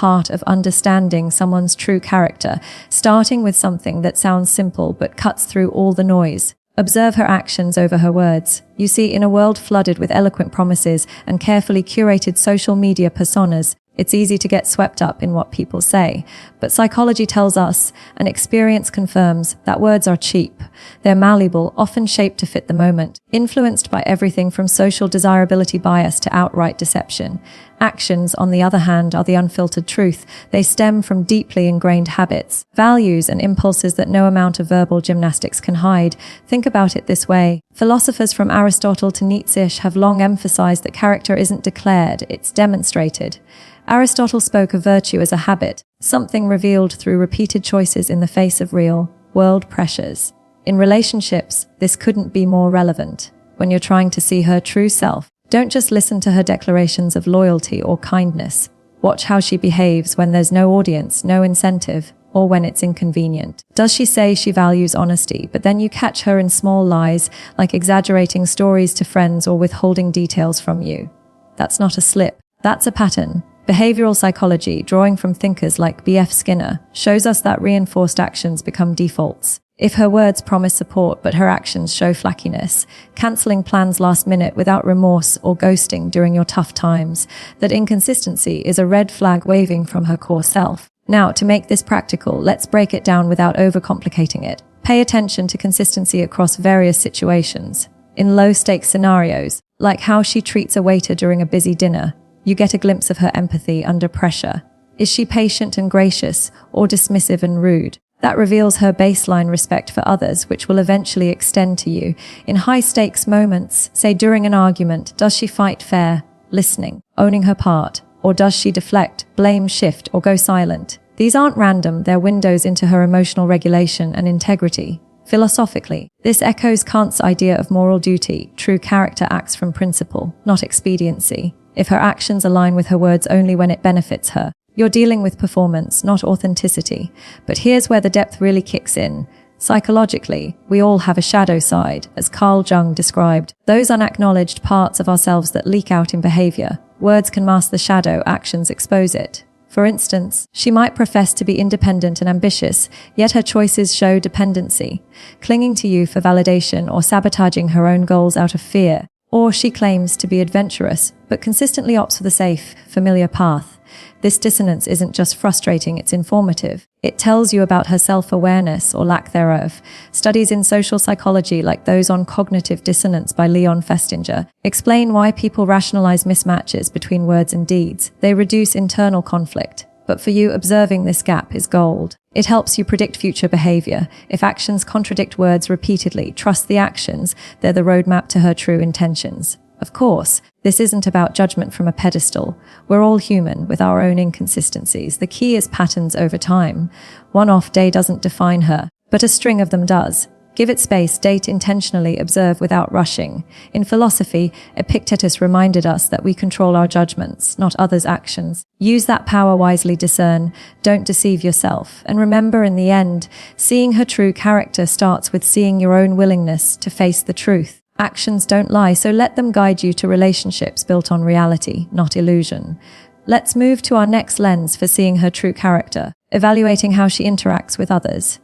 heart of understanding someone's true character, starting with something that sounds simple but cuts through all the noise. Observe her actions over her words. You see, in a world flooded with eloquent promises and carefully curated social media personas, it's easy to get swept up in what people say. But psychology tells us, and experience confirms, that words are cheap. They're malleable, often shaped to fit the moment, influenced by everything from social desirability bias to outright deception. Actions, on the other hand, are the unfiltered truth. They stem from deeply ingrained habits, values, and impulses that no amount of verbal gymnastics can hide. Think about it this way. Philosophers from Aristotle to Nietzsche have long emphasized that character isn't declared, it's demonstrated. Aristotle spoke of virtue as a habit, something revealed through repeated choices in the face of real, world pressures. In relationships, this couldn't be more relevant. When you're trying to see her true self, don't just listen to her declarations of loyalty or kindness. Watch how she behaves when there's no audience, no incentive, or when it's inconvenient. Does she say she values honesty, but then you catch her in small lies, like exaggerating stories to friends or withholding details from you? That's not a slip, that's a pattern. Behavioral psychology, drawing from thinkers like B.F. Skinner, shows us that reinforced actions become defaults. If her words promise support but her actions show flackiness, cancelling plans last minute without remorse or ghosting during your tough times, that inconsistency is a red flag waving from her core self. Now, to make this practical, let's break it down without overcomplicating it. Pay attention to consistency across various situations. In low-stakes scenarios, like how she treats a waiter during a busy dinner, you get a glimpse of her empathy under pressure. Is she patient and gracious, or dismissive and rude? That reveals her baseline respect for others, which will eventually extend to you. In high-stakes moments, say during an argument, does she fight fair, listening, owning her part? Or does she deflect, blame, shift, or go silent? These aren't random, they're windows into her emotional regulation and integrity. Philosophically, this echoes Kant's idea of moral duty. True character acts from principle, not expediency. If her actions align with her words only when it benefits her, you're dealing with performance, not authenticity. But here's where the depth really kicks in. Psychologically, we all have a shadow side, as Carl Jung described. Those unacknowledged parts of ourselves that leak out in behavior. Words can mask the shadow, actions expose it. For instance, she might profess to be independent and ambitious, yet her choices show dependency, clinging to you for validation or sabotaging her own goals out of fear. Or she claims to be adventurous, but consistently opts for the safe, familiar path. This dissonance isn't just frustrating, it's informative. It tells you about her self-awareness or lack thereof. Studies in social psychology, like those on cognitive dissonance by Leon Festinger, explain why people rationalize mismatches between words and deeds. They reduce internal conflict. But for you, observing this gap is gold. It helps you predict future behavior. If actions contradict words repeatedly, trust the actions. They're the roadmap to her true intentions. Of course, this isn't about judgment from a pedestal. We're all human with our own inconsistencies. The key is patterns over time. One off day doesn't define her, but a string of them does. Give it space, date intentionally, observe without rushing. In philosophy, Epictetus reminded us that we control our judgments, not others' actions. Use that power wisely, discern, don't deceive yourself. And remember, in the end, seeing her true character starts with seeing your own willingness to face the truth. Actions don't lie, so let them guide you to relationships built on reality, not illusion. Let's move to our next lens for seeing her true character, evaluating how she interacts with others.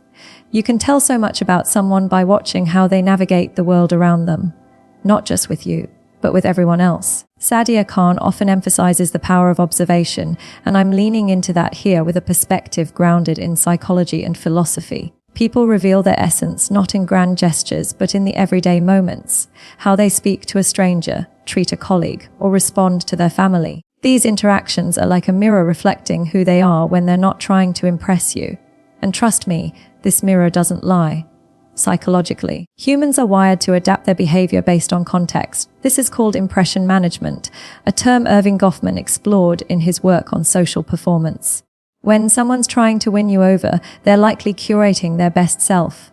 You can tell so much about someone by watching how they navigate the world around them, not just with you, but with everyone else. Sadia Khan often emphasizes the power of observation, and I'm leaning into that here with a perspective grounded in psychology and philosophy. People reveal their essence not in grand gestures, but in the everyday moments, how they speak to a stranger, treat a colleague, or respond to their family. These interactions are like a mirror reflecting who they are when they're not trying to impress you. And trust me, this mirror doesn't lie. Psychologically, humans are wired to adapt their behavior based on context. This is called impression management, a term Irving Goffman explored in his work on social performance. When someone's trying to win you over, they're likely curating their best self.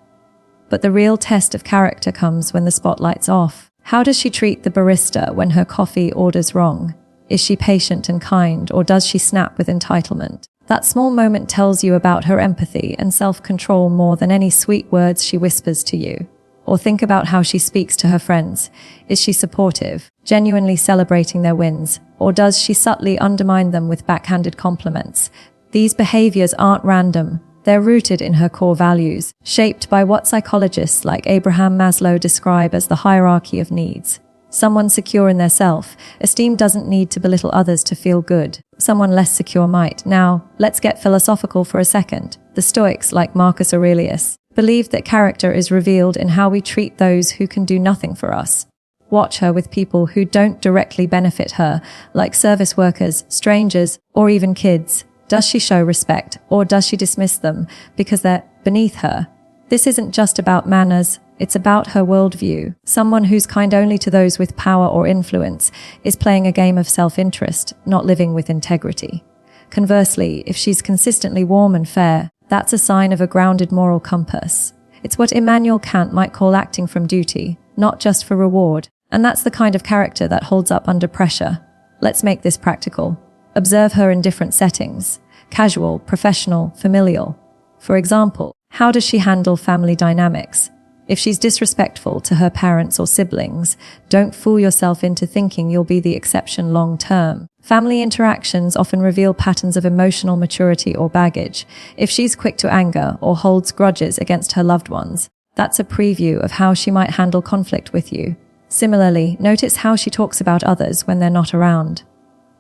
But the real test of character comes when the spotlight's off. How does she treat the barista when her coffee order's wrong? Is she patient and kind, or does she snap with entitlement? That small moment tells you about her empathy and self-control more than any sweet words she whispers to you. Or think about how she speaks to her friends. Is she supportive, genuinely celebrating their wins, or does she subtly undermine them with backhanded compliments? These behaviors aren't random. They're rooted in her core values, shaped by what psychologists like Abraham Maslow describe as the hierarchy of needs. Someone secure in their self-esteem doesn't need to belittle others to feel good. Someone less secure might. Now, let's get philosophical for a second. The Stoics, like Marcus Aurelius, believed that character is revealed in how we treat those who can do nothing for us. Watch her with people who don't directly benefit her, like service workers, strangers, or even kids. Does she show respect, or does she dismiss them because they're beneath her? This isn't just about manners, it's about her worldview. Someone who's kind only to those with power or influence is playing a game of self-interest, not living with integrity. Conversely, if she's consistently warm and fair, that's a sign of a grounded moral compass. It's what Immanuel Kant might call acting from duty, not just for reward. And that's the kind of character that holds up under pressure. Let's make this practical. Observe her in different settings: casual, professional, familial. For example, how does she handle family dynamics? If she's disrespectful to her parents or siblings, don't fool yourself into thinking you'll be the exception long term. Family interactions often reveal patterns of emotional maturity or baggage. If she's quick to anger or holds grudges against her loved ones, that's a preview of how she might handle conflict with you. Similarly, notice how she talks about others when they're not around.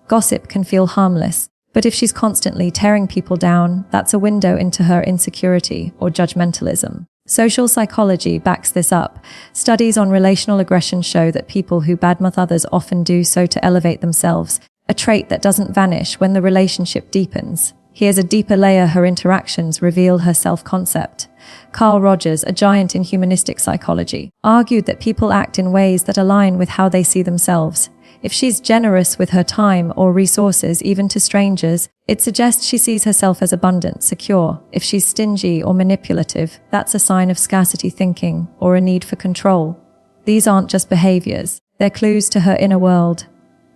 Gossip can feel harmless, but if she's constantly tearing people down, that's a window into her insecurity or judgmentalism. Social psychology backs this up. Studies on relational aggression show that people who badmouth others often do so to elevate themselves, a trait that doesn't vanish when the relationship deepens. Here's a deeper layer: her interactions reveal her self-concept. Carl Rogers, a giant in humanistic psychology, argued that people act in ways that align with how they see themselves. If she's generous with her time or resources, even to strangers, it suggests she sees herself as abundant, secure. If she's stingy or manipulative, that's a sign of scarcity thinking or a need for control. These aren't just behaviors, they're clues to her inner world.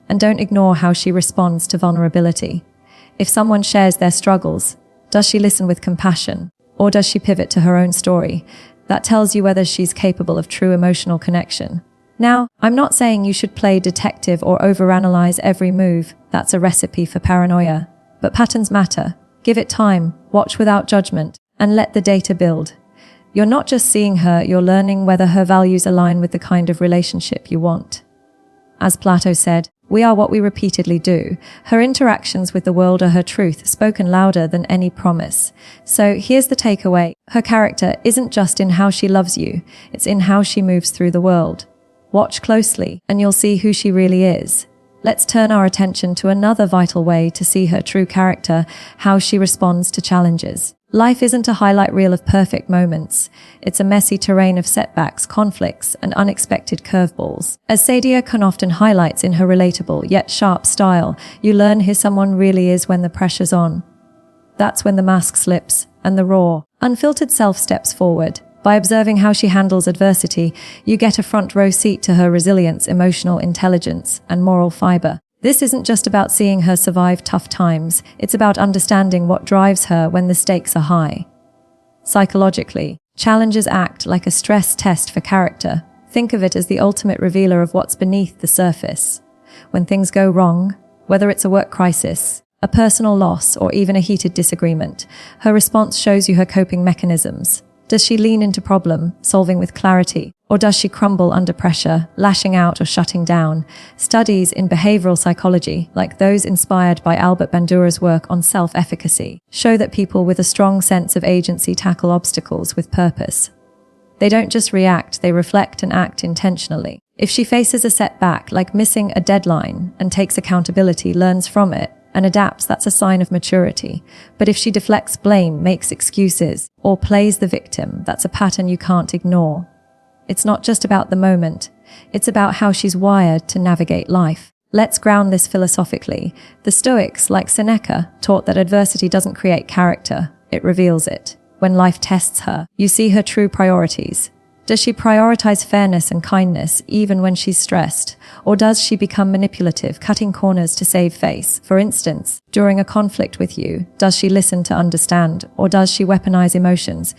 And don't ignore how she responds to vulnerability. If someone shares their struggles, does she listen with compassion, or does she pivot to her own story? That tells you whether she's capable of true emotional connection. Now, I'm not saying you should play detective or overanalyze every move. That's a recipe for paranoia. But patterns matter. Give it time, watch without judgment, and let the data build. You're not just seeing her, you're learning whether her values align with the kind of relationship you want. As Plato said, we are what we repeatedly do. Her interactions with the world are her truth, spoken louder than any promise. So here's the takeaway. Her character isn't just in how she loves you, it's in how she moves through the world. Watch closely, and you'll see who she really is. Let's turn our attention to another vital way to see her true character: how she responds to challenges. Life isn't a highlight reel of perfect moments. It's a messy terrain of setbacks, conflicts, and unexpected curveballs. As Sadia Khan often highlights in her relatable yet sharp style, you learn who someone really is when the pressure's on. That's when the mask slips, and the raw, unfiltered self steps forward. By observing how she handles adversity, you get a front row seat to her resilience, emotional intelligence, and moral fiber. This isn't just about seeing her survive tough times, it's about understanding what drives her when the stakes are high. Psychologically, challenges act like a stress test for character. Think of it as the ultimate revealer of what's beneath the surface. When things go wrong, whether it's a work crisis, a personal loss, or even a heated disagreement, her response shows you her coping mechanisms. Does she lean into problem-solving with clarity, or does she crumble under pressure, lashing out or shutting down? Studies in behavioral psychology, like those inspired by Albert Bandura's work on self-efficacy, show that people with a strong sense of agency tackle obstacles with purpose. They don't just react, they reflect and act intentionally. If she faces a setback, like missing a deadline, and takes accountability, learns from it, and adapts, that's a sign of maturity. But if she deflects blame, makes excuses, or plays the victim, that's a pattern you can't ignore. It's not just about the moment, it's about how she's wired to navigate life. Let's ground this philosophically. The Stoics, like Seneca, taught that adversity doesn't create character, it reveals it. When life tests her, you see her true priorities. Does she prioritize fairness and kindness even when she's stressed? Or does she become manipulative, cutting corners to save face? For instance, during a conflict with you, does she listen to understand? Or does she weaponize emotions?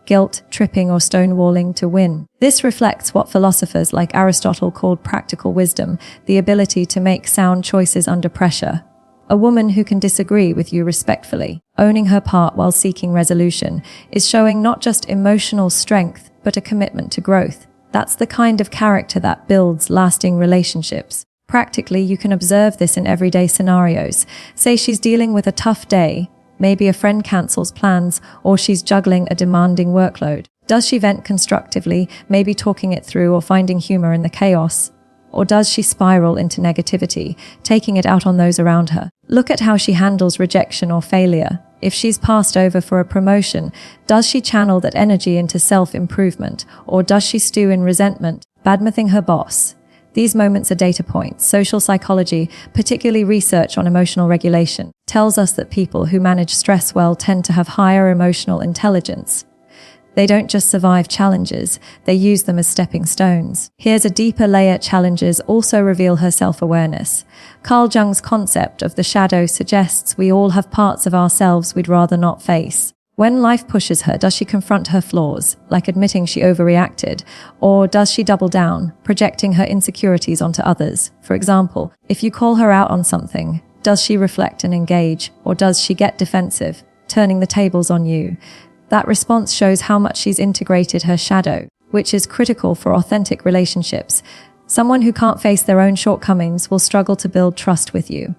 guilt, tripping, or stonewalling to win. This reflects what philosophers like Aristotle called practical wisdom, the ability to make sound choices under pressure. A woman who can disagree with you respectfully, owning her part while seeking resolution, is showing not just emotional strength, but a commitment to growth. That's the kind of character that builds lasting relationships. Practically, you can observe this in everyday scenarios. Say she's dealing with a tough day, maybe a friend cancels plans, or she's juggling a demanding workload. Does she vent constructively, maybe talking it through or finding humor in the chaos? Or does she spiral into negativity, taking it out on those around her? Look at how she handles rejection or failure. If she's passed over for a promotion, does she channel that energy into self-improvement, or does she stew in resentment, badmouthing her boss? These moments are data points. Social psychology, particularly research on emotional regulation, tells us that people who manage stress well tend to have higher emotional intelligence. They don't just survive challenges, they use them as stepping stones. Here's a deeper layer: challenges also reveal her self-awareness. Carl Jung's concept of the shadow suggests we all have parts of ourselves we'd rather not face. When life pushes her, does she confront her flaws, like admitting she overreacted, or does she double down, projecting her insecurities onto others? For example, if you call her out on something, does she reflect and engage, or does she get defensive, turning the tables on you? That response shows how much she's integrated her shadow, which is critical for authentic relationships. Someone who can't face their own shortcomings will struggle to build trust with you.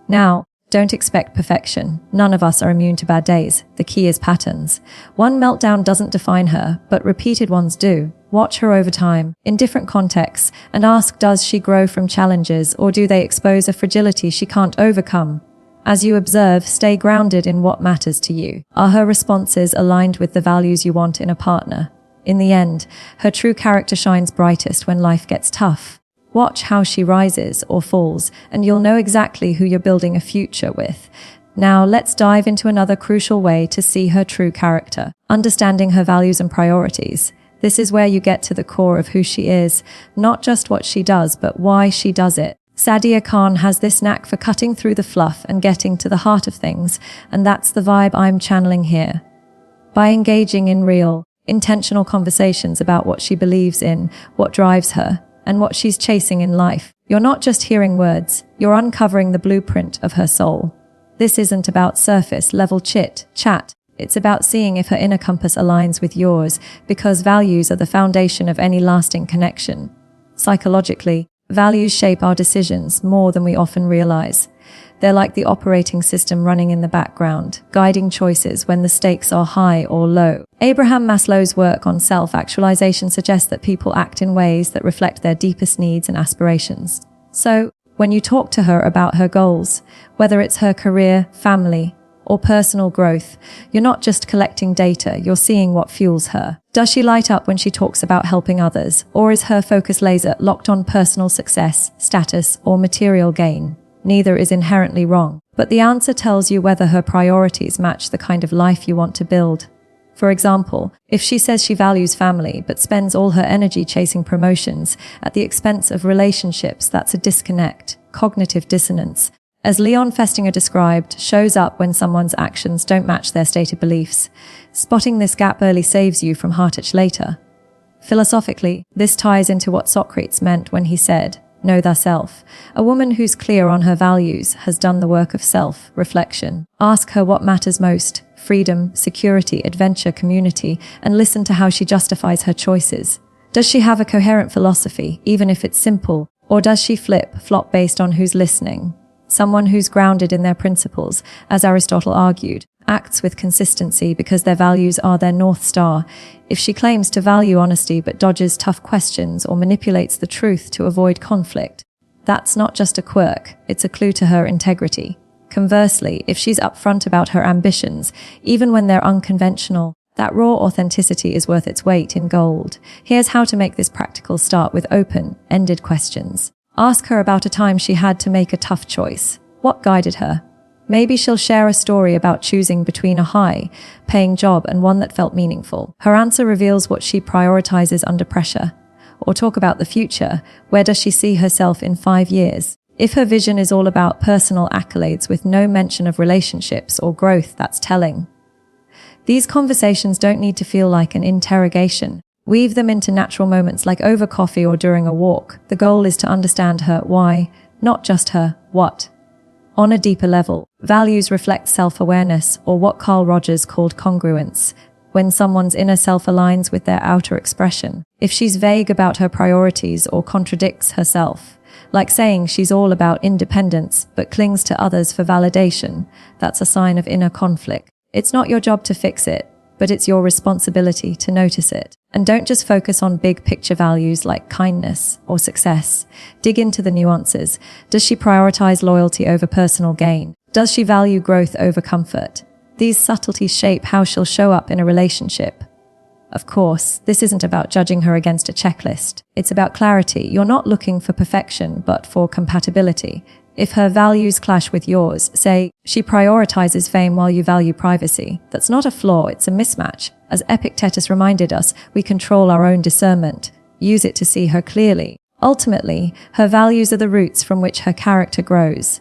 Now, don't expect perfection. None of us are immune to bad days. The key is patterns. One meltdown doesn't define her, but repeated ones do. Watch her over time, in different contexts, and ask, does she grow from challenges, or do they expose a fragility she can't overcome? As you observe, stay grounded in what matters to you. Are her responses aligned with the values you want in a partner? In the end, her true character shines brightest when life gets tough. Watch how she rises or falls, and you'll know exactly who you're building a future with. Now, let's dive into another crucial way to see her true character: understanding her values and priorities. This is where you get to the core of who she is, not just what she does, but why she does it. Sadia Khan has this knack for cutting through the fluff and getting to the heart of things, and that's the vibe I'm channeling here. By engaging in real, intentional conversations about what she believes in, what drives her, and what she's chasing in life, you're not just hearing words, you're uncovering the blueprint of her soul. This isn't about surface-level chat. It's about seeing if her inner compass aligns with yours, because values are the foundation of any lasting connection. Psychologically, values shape our decisions more than we often realize. They're like the operating system running in the background, guiding choices when the stakes are high or low. Abraham Maslow's work on self-actualization suggests that people act in ways that reflect their deepest needs and aspirations. So, when you talk to her about her goals, whether it's her career, family, or personal growth, you're not just collecting data, you're seeing what fuels her. Does she light up when she talks about helping others, or is her focus laser locked on personal success, status, or material gain? Neither is inherently wrong, but the answer tells you whether her priorities match the kind of life you want to build. For example, if she says she values family but spends all her energy chasing promotions at the expense of relationships, that's a disconnect, cognitive dissonance. As Leon Festinger described, shows up when someone's actions don't match their stated beliefs. Spotting this gap early saves you from heartache later. Philosophically, this ties into what Socrates meant when he said, "Know thyself." A woman who's clear on her values has done the work of self-reflection. Ask her what matters most: freedom, security, adventure, community, and listen to how she justifies her choices. Does she have a coherent philosophy, even if it's simple, or does she flip-flop based on who's listening? Someone who's grounded in their principles, as Aristotle argued, acts with consistency because their values are their North Star. If she claims to value honesty but dodges tough questions or manipulates the truth to avoid conflict, that's not just a quirk, it's a clue to her integrity. Conversely, if she's upfront about her ambitions, even when they're unconventional, that raw authenticity is worth its weight in gold. Here's how to make this practical: start with open-ended questions. Ask her about a time she had to make a tough choice. What guided her? Maybe she'll share a story about choosing between a high-paying job and one that felt meaningful. Her answer reveals what she prioritizes under pressure. Or talk about the future. Where does she see herself in 5 years? If her vision is all about personal accolades with no mention of relationships or growth, that's telling. These conversations don't need to feel like an interrogation. Weave them into natural moments like over coffee or during a walk. The goal is to understand her why, not just her what. On a deeper level, values reflect self-awareness, or what Carl Rogers called congruence, when someone's inner self aligns with their outer expression. If she's vague about her priorities or contradicts herself, like saying she's all about independence but clings to others for validation, that's a sign of inner conflict. It's not your job to fix it, but it's your responsibility to notice it. And don't just focus on big picture values like kindness or success. Dig into the nuances. Does she prioritize loyalty over personal gain? Does she value growth over comfort? These subtleties shape how she'll show up in a relationship. Of course, this isn't about judging her against a checklist. It's about clarity. You're not looking for perfection, but for compatibility. If her values clash with yours, say, she prioritizes fame while you value privacy, that's not a flaw, it's a mismatch. As Epictetus reminded us, we control our own discernment. Use it to see her clearly. Ultimately, her values are the roots from which her character grows.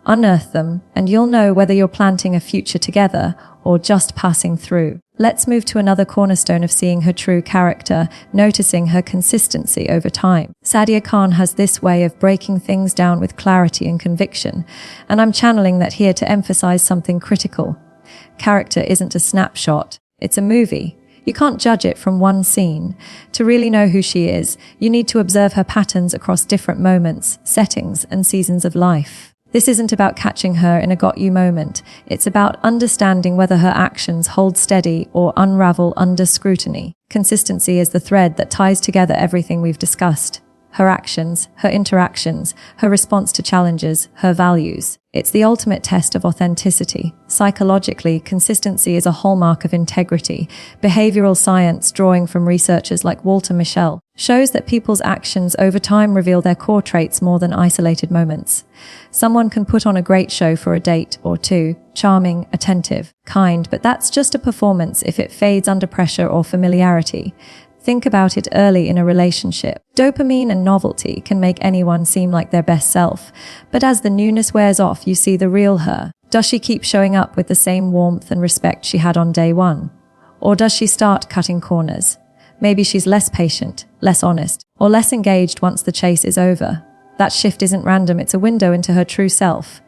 Unearth them, and you'll know whether you're planting a future together or just passing through. Let's move to another cornerstone of seeing her true character, noticing her consistency over time. Sadia Khan has this way of breaking things down with clarity and conviction, and I'm channeling that here to emphasize something critical. Character isn't a snapshot, it's a movie. You can't judge it from one scene. To really know who she is, you need to observe her patterns across different moments, settings, and seasons of life. This isn't about catching her in a got-you moment. It's about understanding whether her actions hold steady or unravel under scrutiny. Consistency is the thread that ties together everything we've discussed. Her actions, her interactions, her response to challenges, her values. It's the ultimate test of authenticity. Psychologically, consistency is a hallmark of integrity. Behavioral science, drawing from researchers like Walter Mischel, shows that people's actions over time reveal their core traits more than isolated moments. Someone can put on a great show for a date or two, charming, attentive, kind, but that's just a performance if it fades under pressure or familiarity. Think about it early in a relationship. Dopamine and novelty can make anyone seem like their best self, but as the newness wears off, you see the real her. Does she keep showing up with the same warmth and respect she had on day one? Or does she start cutting corners? Maybe she's less patient, less honest, or less engaged once the chase is over. That shift isn't random, it's a window into her true self.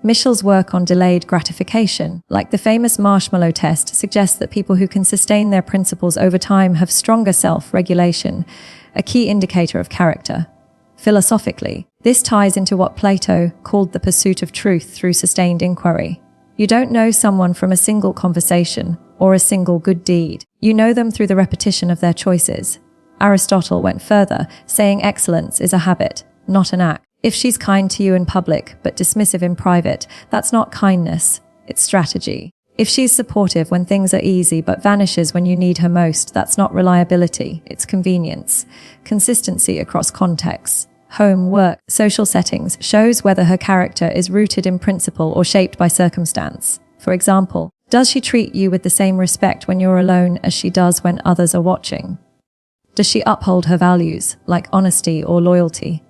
Michel's work on delayed gratification, like the famous marshmallow test, suggests that people who can sustain their principles over time have stronger self-regulation, a key indicator of character. Philosophically, this ties into what Plato called the pursuit of truth through sustained inquiry. You don't know someone from a single conversation or a single good deed. You know them through the repetition of their choices. Aristotle went further, saying excellence is a habit, not an act. If she's kind to you in public but dismissive in private, that's not kindness, it's strategy. If she's supportive when things are easy but vanishes when you need her most, that's not reliability, it's convenience. Consistency across contexts, home, work, social settings, shows whether her character is rooted in principle or shaped by circumstance. For example, does she treat you with the same respect when you're alone as she does when others are watching? Does she uphold her values, like honesty or loyalty,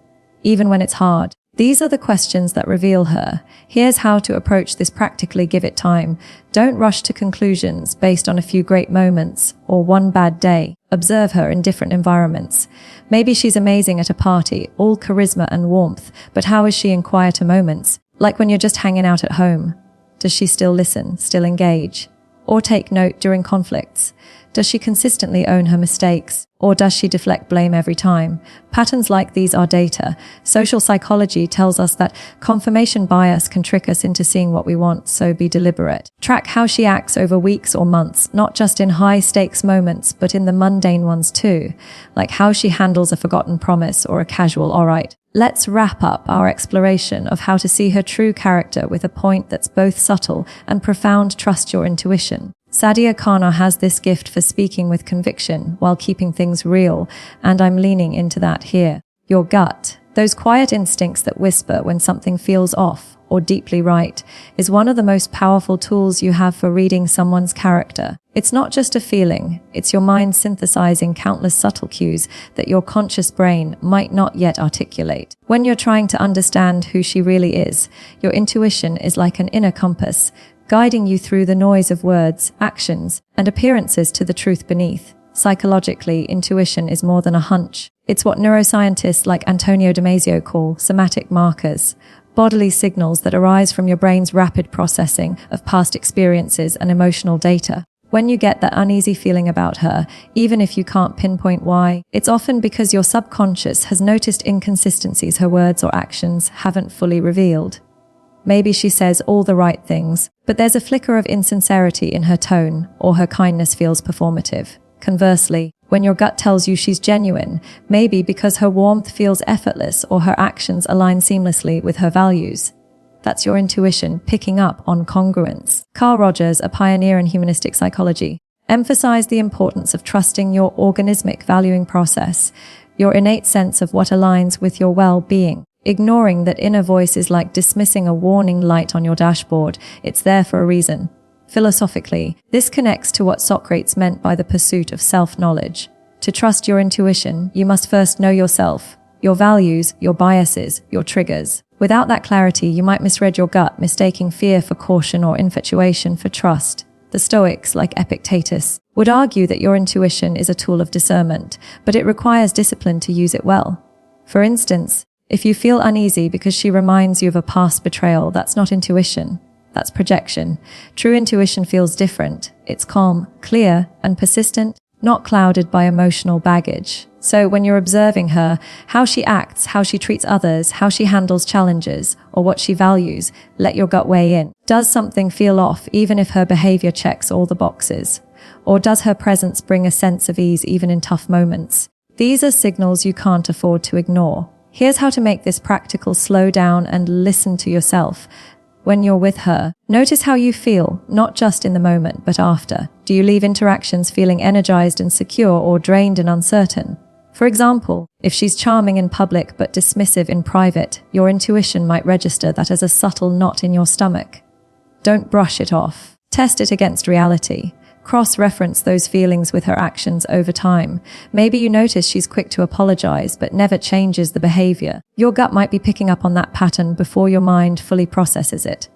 even when it's hard? These are the questions that reveal her. Here's how to approach this practically. Give it time. Don't rush to conclusions based on a few great moments or one bad day. Observe her in different environments. Maybe she's amazing at a party, all charisma and warmth, but how is she in quieter moments? Like when you're just hanging out at home. Does she still listen, still engage? Or take note during conflicts? Does she consistently own her mistakes? Or does she deflect blame every time? Patterns like these are data. Social psychology tells us that confirmation bias can trick us into seeing what we want, so be deliberate. Track how she acts over weeks or months, not just in high-stakes moments, but in the mundane ones too, like how she handles a forgotten promise or a casual "all right." Let's wrap up our exploration of how to see her true character with a point that's both subtle and profound. Trust your intuition. Sadia Khan has this gift for speaking with conviction while keeping things real, and I'm leaning into that here. Your gut, those quiet instincts that whisper when something feels off or deeply right, is one of the most powerful tools you have for reading someone's character. It's not just a feeling, it's your mind synthesizing countless subtle cues that your conscious brain might not yet articulate. When you're trying to understand who she really is, your intuition is like an inner compass, guiding you through the noise of words, actions, and appearances to the truth beneath. Psychologically, intuition is more than a hunch. It's what neuroscientists like Antonio Damasio call somatic markers, bodily signals that arise from your brain's rapid processing of past experiences and emotional data. When you get that uneasy feeling about her, even if you can't pinpoint why, it's often because your subconscious has noticed inconsistencies her words or actions haven't fully revealed. Maybe she says all the right things, but there's a flicker of insincerity in her tone, or her kindness feels performative. Conversely, when your gut tells you she's genuine, maybe because her warmth feels effortless or her actions align seamlessly with her values. That's your intuition picking up on congruence. Carl Rogers, a pioneer in humanistic psychology, emphasized the importance of trusting your organismic valuing process, your innate sense of what aligns with your well-being. Ignoring that inner voice is like dismissing a warning light on your dashboard. It's there for a reason. Philosophically, this connects to what Socrates meant by the pursuit of self-knowledge. To trust your intuition, you must first know yourself, your values, your biases, your triggers. Without that clarity, you might misread your gut, mistaking fear for caution or infatuation for trust. The Stoics, like Epictetus, would argue that your intuition is a tool of discernment, but it requires discipline to use it well. For instance, if you feel uneasy because she reminds you of a past betrayal, that's not intuition. That's projection. True intuition feels different. It's calm, clear, and persistent, not clouded by emotional baggage. So when you're observing her, how she acts, how she treats others, how she handles challenges, or what she values, let your gut weigh in. Does something feel off even if her behavior checks all the boxes? Or does her presence bring a sense of ease even in tough moments? These are signals you can't afford to ignore. Here's how to make this practical. Slow down and listen to yourself. When you're with her, notice how you feel, not just in the moment, but after. Do you leave interactions feeling energized and secure or drained and uncertain? For example, if she's charming in public but dismissive in private, your intuition might register that as a subtle knot in your stomach. Don't brush it off. Test it against reality. Cross-reference those feelings with her actions over time. Maybe you notice she's quick to apologize but never changes the behavior. Your gut might be picking up on that pattern before your mind fully processes it.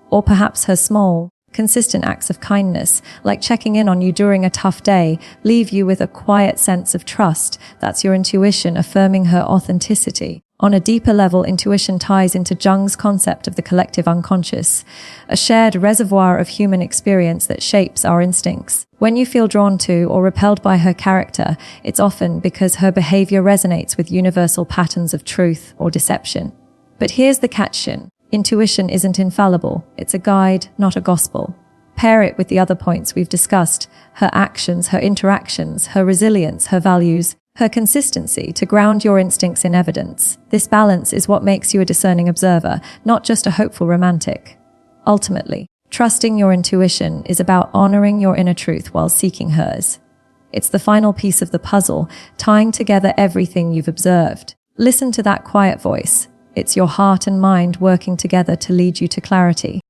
Or perhaps her small, consistent acts of kindness, like checking in on you during a tough day, leave you with a quiet sense of trust. That's your intuition affirming her authenticity. On a deeper level, intuition ties into Jung's concept of the collective unconscious, a shared reservoir of human experience that shapes our instincts. When you feel drawn to or repelled by her character, it's often because her behavior resonates with universal patterns of truth or deception. But here's the catch. Intuition isn't infallible. It's a guide, not a gospel. Pair it with the other points we've discussed: her actions, her interactions, her resilience, her values, her consistency, to ground your instincts in evidence. This balance is what makes you a discerning observer, not just a hopeful romantic. Ultimately, trusting your intuition is about honoring your inner truth while seeking hers. It's the final piece of the puzzle, tying together everything you've observed. Listen to that quiet voice. It's your heart and mind working together to lead you to clarity.